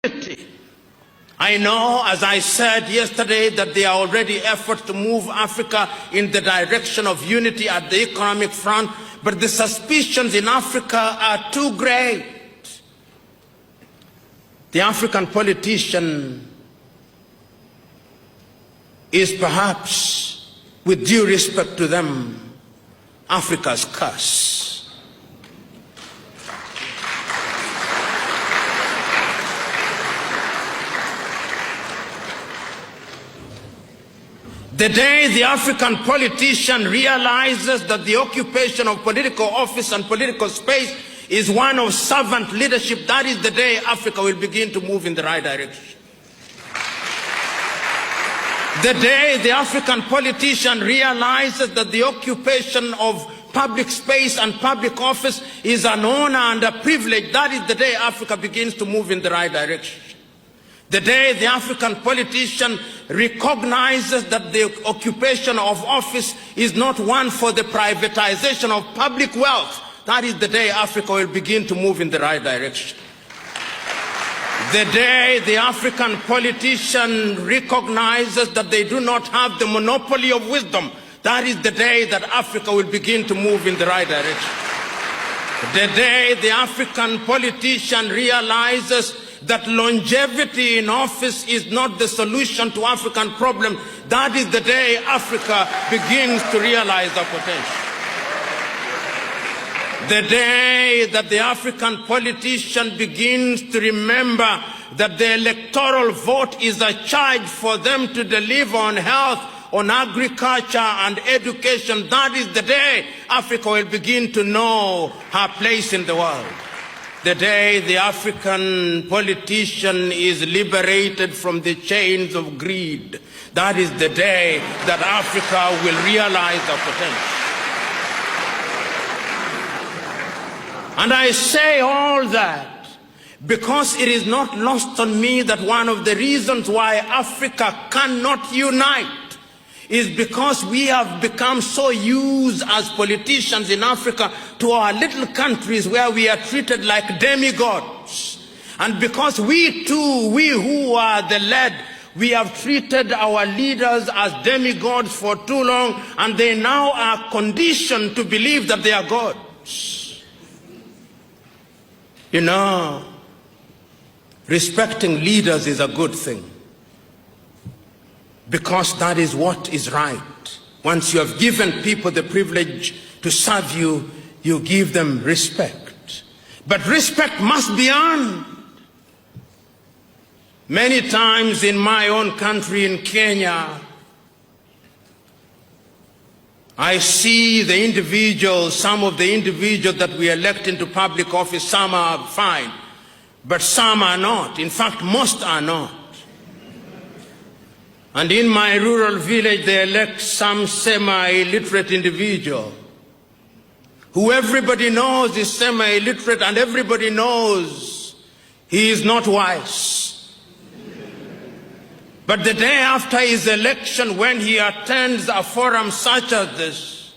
I know, as I said yesterday, that there are already efforts to move Africa in the direction of unity at the economic front, but the suspicions in Africa are too great. The African politician is perhaps, with due respect to them, Africa's curse. The day the African politician realizes that the occupation of political office and political space is one of servant leadership, that is the day Africa will begin to move in the right direction. The day the African politician realizes that the occupation of public space and public office is an honor and a privilege, that is the day Africa begins to move in the right direction. The day the African politician recognizes that the occupation of office is not one for the privatization of public wealth, that is the day Africa will begin to move in the right direction. The day the African politician recognizes that they do not have the monopoly of wisdom, that is the day that Africa will begin to move in the right direction. The day the African politician realizes that longevity in office is not the solution to African problems, that is the day Africa begins to realize the potential. The day that the African politician begins to remember that the electoral vote is a charge for them to deliver on health, on agriculture and education, that is the day Africa will begin to know her place in the world. The day the African politician is liberated from the chains of greed, that is the day that Africa will realize the potential. And I say all that because it is not lost on me that one of the reasons why Africa cannot unite is because we have become so used as politicians in Africa to our little countries where we are treated like demigods. And because we too, we who are the led, we have treated our leaders as demigods for too long, and they now are conditioned to believe that they are gods. You know, respecting leaders is a good thing, because that is what is right. Once you have given people the privilege to serve you, you give them respect. But respect must be earned. Many times in my own country, in Kenya, I see the individuals, some of the individuals that we elect into public office, some are fine, but some are not. In fact, most are not. And in my rural village, they elect some semi-illiterate individual who everybody knows is semi-illiterate, and everybody knows he is not wise. But the day after his election, when he attends a forum such as this,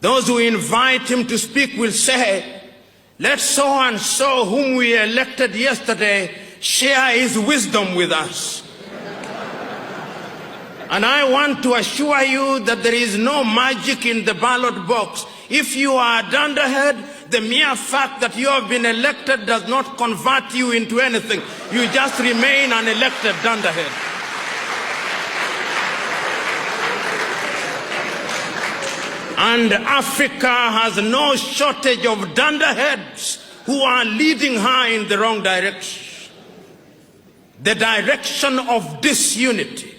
those who invite him to speak will say, let so-and-so whom we elected yesterday share his wisdom with us. And I want to assure you that there is no magic in the ballot box. If you are a dunderhead, the mere fact that you have been elected does not convert you into anything. You just remain an elected dunderhead. And Africa has no shortage of dunderheads who are leading her in the wrong direction. The direction of disunity.